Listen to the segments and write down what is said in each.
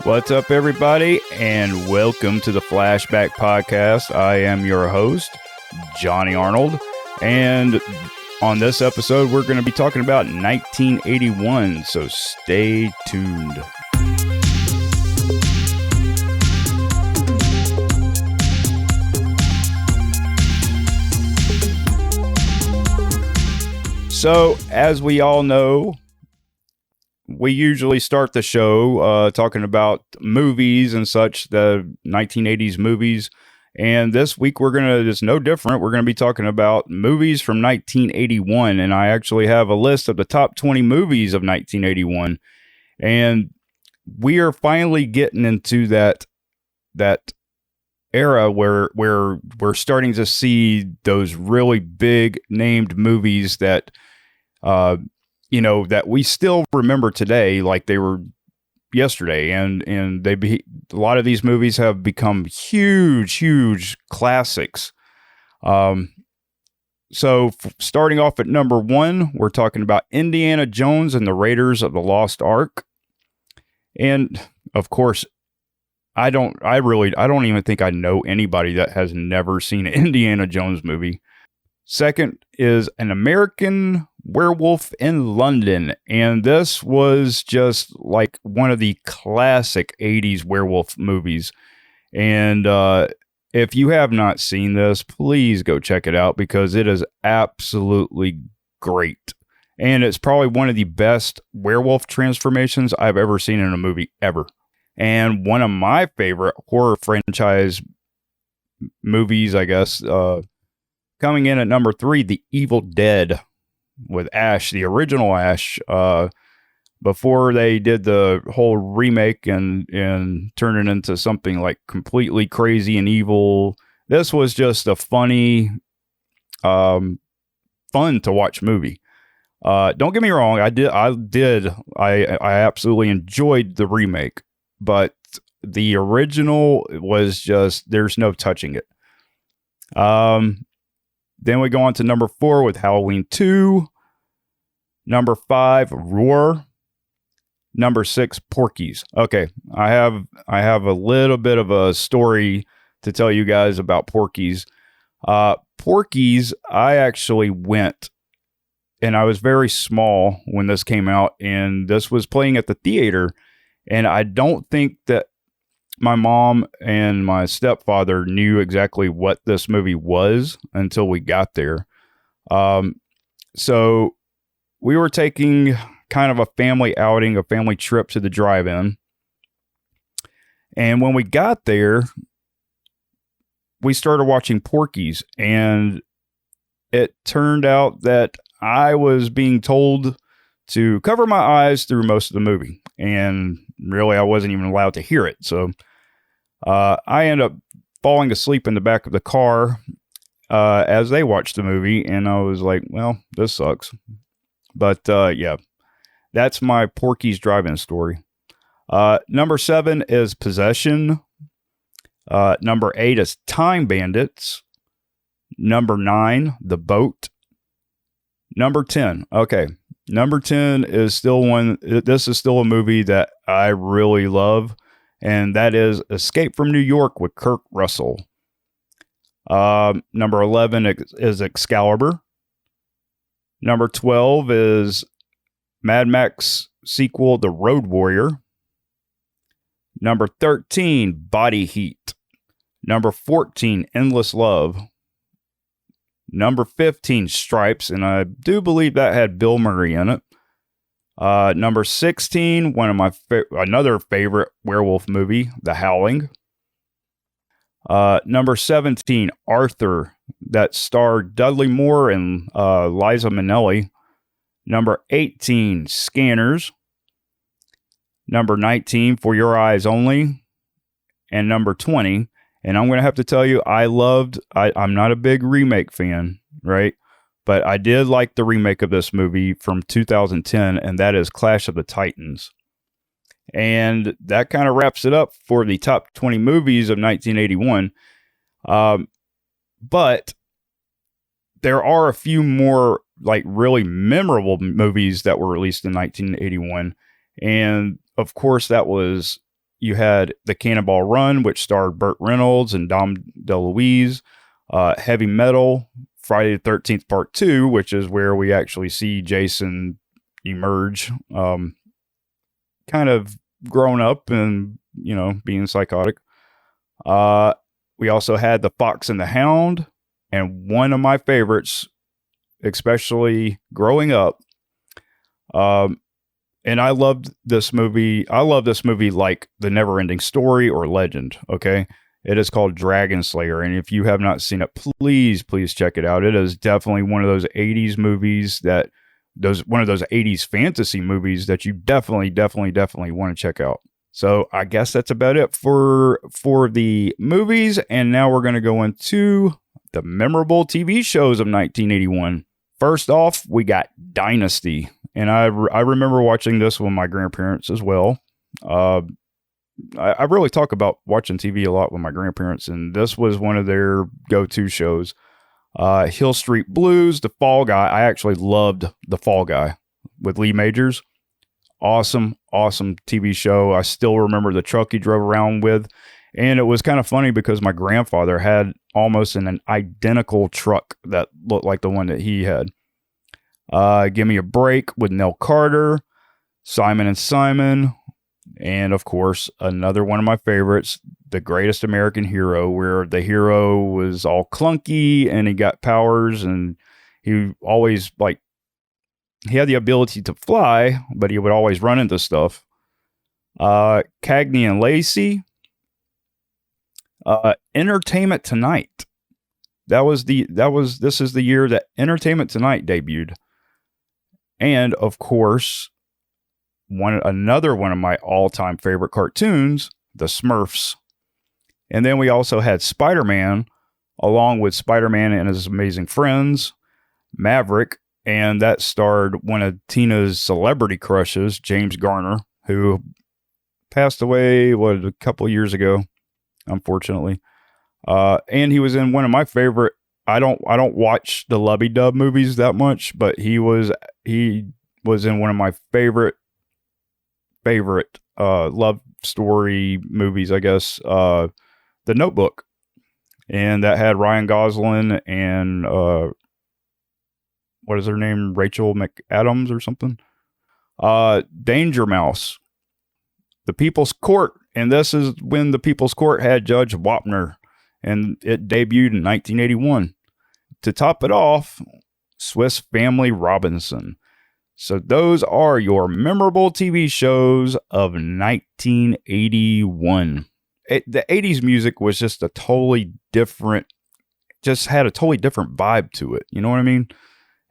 What's up, everybody, and welcome to the Flashback Podcast. I am your host, Johnnie Arnold, and on this episode, we're going to be talking about 1981, so stay tuned. So, as we all know, we usually start the show talking about movies and such, the 1980s movies. And this week it's no different. We're going to be talking about movies from 1981. And I actually have a list of the top 20 movies of 1981. And we are finally getting into that era where we're starting to see those really big named movies that that we still remember today like they were yesterday. And a lot of these movies have become huge classics. So starting off at number 1, we're talking about Indiana Jones and the Raiders of the Lost Ark. And of course, I don't even think I know anybody that has never seen an Indiana Jones movie. Second is An American Werewolf in London, and this was just like one of the classic 80s werewolf movies. And if you have not seen this, please go check it out because it is absolutely great. And it's probably one of the best werewolf transformations I've ever seen in a movie ever. And one of my favorite horror franchise movies, I guess, coming in at number 3, The Evil Dead with Ash, the original Ash, before they did the whole remake and turn it into something like completely crazy and evil. This was just a funny, fun to watch movie. Don't get me wrong, I absolutely enjoyed the remake, but the original was just, there's no touching it. Then we go on to number 4 with Halloween 2. Number 5, Roar. Number 6, Porky's. Okay, I have a little bit of a story to tell you guys about Porky's. Porky's, I actually went, and I was very small when this came out, and this was playing at the theater, and I don't think that my mom and my stepfather knew exactly what this movie was until we got there. So we were taking kind of a family outing, a family trip to the drive-in. And when we got there, we started watching Porky's, and it turned out that I was being told to cover my eyes through most of the movie. And really, I wasn't even allowed to hear it. So I ended up falling asleep in the back of the car as they watched the movie. And I was like, well, this sucks. But yeah, that's my Porky's drive-in story. Number 7 is Possession. Number 8 is Time Bandits. Number 9, The Boat. Number 10. Okay. Number 10 is still one. This is still a movie that I really love, and that is Escape from New York with Kurt Russell. Number 11 is Excalibur. Number 12 is Mad Max sequel, The Road Warrior. Number 13, Body Heat. Number 14, Endless Love. Number 15, Stripes, and I do believe that had Bill Murray in it. Number 16, one of my another favorite werewolf movie, The Howling. Number 17, Arthur, that starred Dudley Moore and Liza Minnelli. Number 18, Scanners. Number 19, For Your Eyes Only. And number 20, and I'm going to have to tell you, I'm not a big remake fan, right? But I did like the remake of this movie from 2010, and that is Clash of the Titans. And that kind of wraps it up for the top 20 movies of 1981. But there are a few more like really memorable movies that were released in 1981. And of course, that was You had The Cannonball Run, which starred Burt Reynolds and Dom DeLuise. Heavy Metal, Friday the 13th Part 2, which is where we actually see Jason emerge, kind of grown up and, being psychotic. We also had The Fox and the Hound, and one of my favorites, especially growing up. And I loved this movie. I love this movie like The Neverending Story or Legend, okay? It is called Dragon Slayer, and if you have not seen it, please check it out. It is definitely one of those 80s movies one of those 80s fantasy movies that you definitely want to check out. So I guess that's about it for the movies, and now we're going to go into the memorable TV shows of 1981. First off, we got Dynasty, and I remember watching this with my grandparents as well. I really talk about watching TV a lot with my grandparents, and this was one of their go-to shows. Hill Street Blues, The Fall Guy. I actually loved The Fall Guy with Lee Majors. Awesome TV show. I still remember the truck he drove around with, and it was kind of funny because my grandfather had almost an identical truck that looked like the one that he had. Give Me a Break with Nell Carter, Simon and Simon. And of course, another one of my favorites, The Greatest American Hero, where the hero was all clunky and he got powers, and he always he had the ability to fly, but he would always run into stuff. Cagney and Lacey. Entertainment Tonight. This is the year that Entertainment Tonight debuted. And of course, another one of my all-time favorite cartoons, the Smurfs. And then we also had Spider-Man, along with Spider-Man and His Amazing Friends, Maverick, and that starred one of Tina's celebrity crushes, James Garner, who passed away, a couple years ago, unfortunately. And he was in one of my favorite, I don't watch the Lubby Dub movies that much, but he was in one of my favorite love story movies, I guess, The Notebook, and that had Ryan Gosling and what is her name, Rachel McAdams or something. Danger Mouse, The People's Court, and this is when The People's Court had Judge Wapner, and it debuted in 1981. To top it off, Swiss Family Robinson. So those are your memorable TV shows of 1981. The 80s music was just had a totally different vibe to it. You know what I mean?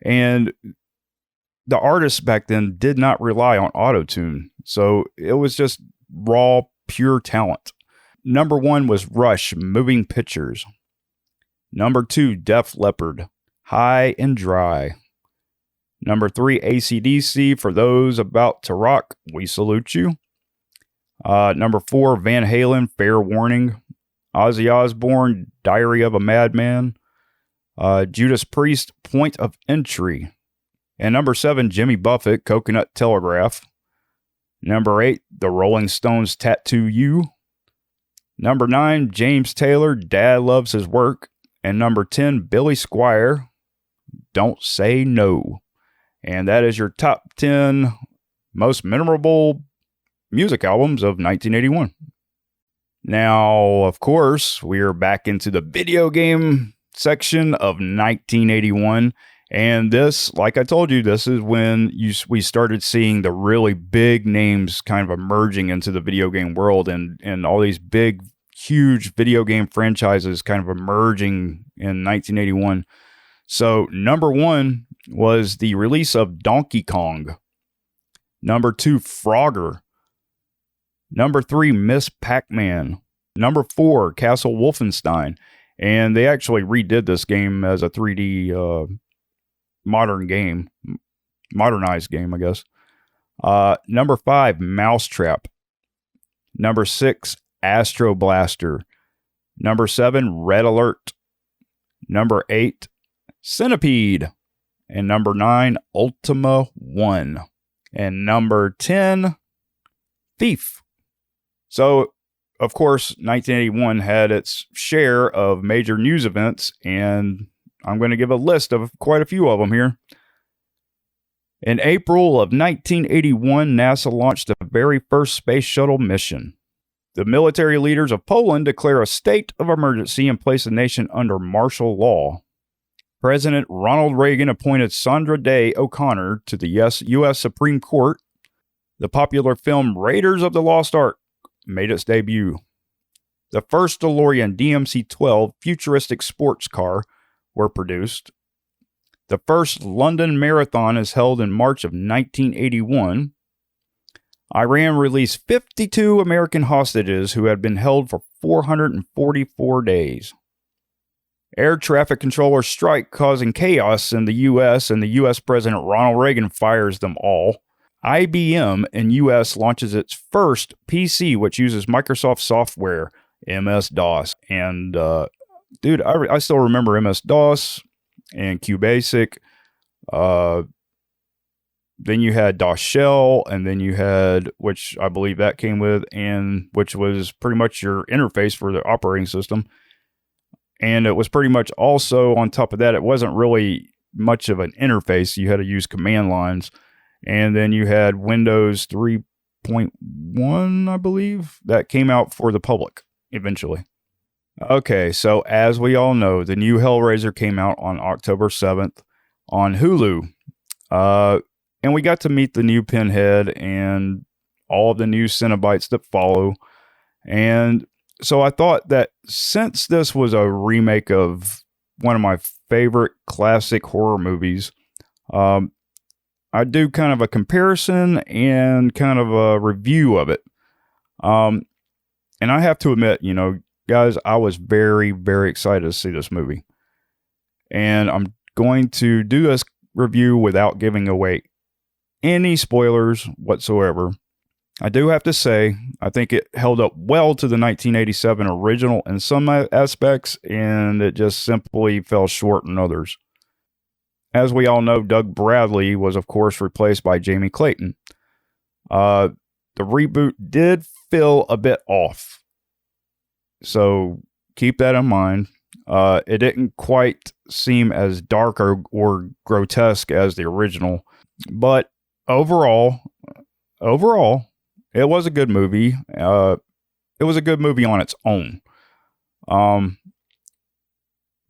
And the artists back then did not rely on auto-tune. So it was just raw, pure talent. Number 1 was Rush, Moving Pictures. Number 2, Def Leppard, High and Dry. Number 3, AC/DC, For Those About to Rock, We Salute You. Number 4, Van Halen, Fair Warning. Ozzy Osbourne, Diary of a Madman. Judas Priest, Point of Entry. And number 7, Jimmy Buffett, Coconut Telegraph. Number 8, The Rolling Stones, Tattoo You. Number 9, James Taylor, Dad Loves His Work. And number 10, Billy Squier, Don't Say No. And that is your top 10 most memorable music albums of 1981. Now, of course, we are back into the video game section of 1981. And this, like I told you, this is when we started seeing the really big names kind of emerging into the video game world, and all these big, huge video game franchises kind of emerging in 1981. So number 1 was the release of Donkey Kong. Number 2, Frogger. Number 3, Miss Pac-Man. Number 4, Castle Wolfenstein. And they actually redid this game as a 3D modernized game, I guess. Number 5, Mousetrap. Number 6, Astro Blaster. Number 7, Red Alert. Number 8, Centipede. And number 9, Ultima 1. And number 10, Thief. So, of course, 1981 had its share of major news events, and I'm going to give a list of quite a few of them here. In April of 1981, NASA launched the very first space shuttle mission. The military leaders of Poland declare a state of emergency and place the nation under martial law. President Ronald Reagan appointed Sandra Day O'Connor to the U.S. Supreme Court. The popular film Raiders of the Lost Ark made its debut. The first DeLorean DMC-12 futuristic sports car were produced. The first London Marathon is held in March of 1981. Iran released 52 American hostages who had been held for 444 days. Air traffic controllers strike, causing chaos in the U.S., and the U.S. President Ronald Reagan fires them all. IBM in U.S. launches its first PC, which uses Microsoft software, MS-DOS. And, dude, I still remember MS-DOS and QBasic. Then you had DOS Shell, and then you had, which I believe that came with, and which was pretty much your interface for the operating system. And it was pretty much also, on top of that, it wasn't really much of an interface. You had to use command lines. And then you had Windows 3.1, I believe, that came out for the public eventually. Okay, so as we all know, the new Hellraiser came out on October 7th on Hulu. And we got to meet the new Pinhead and all of the new Cenobites that follow. And so I thought that since this was a remake of one of my favorite classic horror movies, I'd do kind of a comparison and kind of a review of it. And I have to admit, guys, I was very, very excited to see this movie. And I'm going to do this review without giving away any spoilers whatsoever. I do have to say, I think it held up well to the 1987 original in some aspects, and it just simply fell short in others. As we all know, Doug Bradley was, of course, replaced by Jamie Clayton. The reboot did feel a bit off, so keep that in mind. It didn't quite seem as dark or grotesque as the original, but overall, it was a good movie. It was a good movie on its own.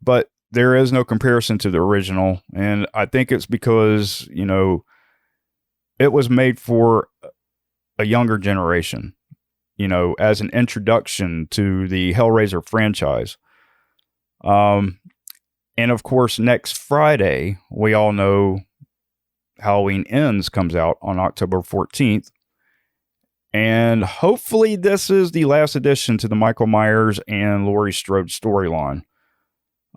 But there is no comparison to the original, and I think it's because, it was made for a younger generation, as an introduction to the Hellraiser franchise. And of course, next Friday, we all know Halloween Ends comes out on October 14th. And hopefully this is the last addition to the Michael Myers and Laurie Strode storyline.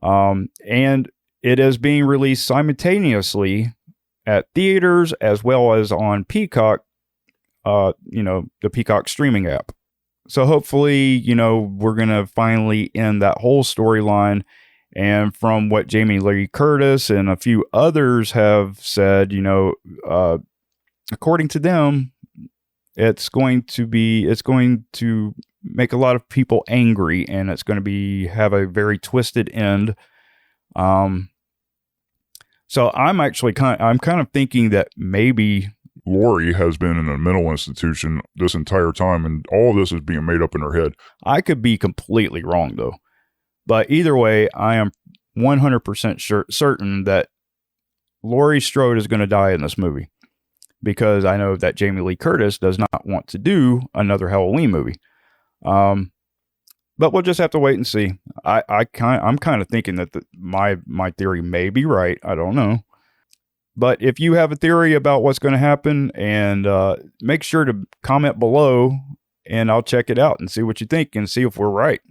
And it is being released simultaneously at theaters as well as on Peacock, the Peacock streaming app. So hopefully, we're going to finally end that whole storyline. And from what Jamie Lee Curtis and a few others have said, according to them, it's going to make a lot of people angry, and it's going to have a very twisted end. So I'm actually kind of thinking that maybe Laurie has been in a mental institution this entire time, and all of this is being made up in her head. I could be completely wrong, though. But either way, I am 100% certain that Laurie Strode is going to die in this movie, because I know that Jamie Lee Curtis does not want to do another Halloween movie. But we'll just have to wait and see. I'm kind of thinking that my theory may be right. I don't know. But if you have a theory about what's going to happen, and make sure to comment below, and I'll check it out and see what you think and see if we're right.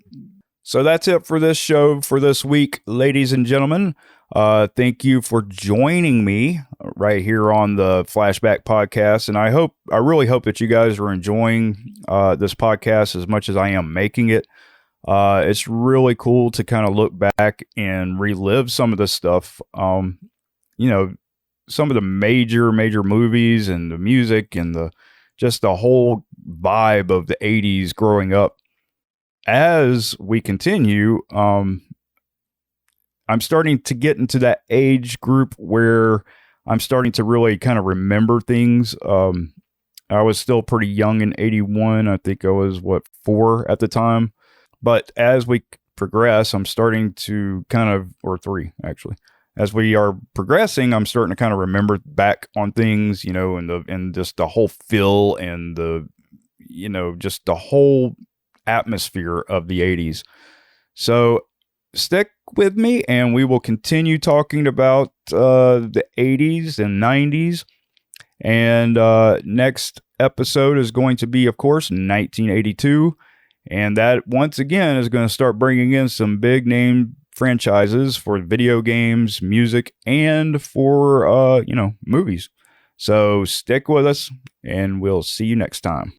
So that's it for this show for this week, ladies and gentlemen. Thank you for joining me right here on the Flashback Podcast. And I really hope that you guys are enjoying this podcast as much as I am making it. It's really cool to kind of look back and relive some of this stuff. Some of the major movies and the music and the just the whole vibe of the 80s growing up. As we continue, I'm starting to get into that age group where I'm starting to really kind of remember things. I was still pretty young in 81. I think I was, 4 at the time. But as we progress, I'm starting to kind of, or 3 actually. As we are progressing, I'm starting to kind of remember back on things, and just the whole feel and just the whole atmosphere of the 80s. So stick with me and we will continue talking about the 80s and 90s. And next episode is going to be, of course, 1982. And that, once again, is going to start bringing in some big name franchises for video games, music, and for, movies. So stick with us, and we'll see you next time.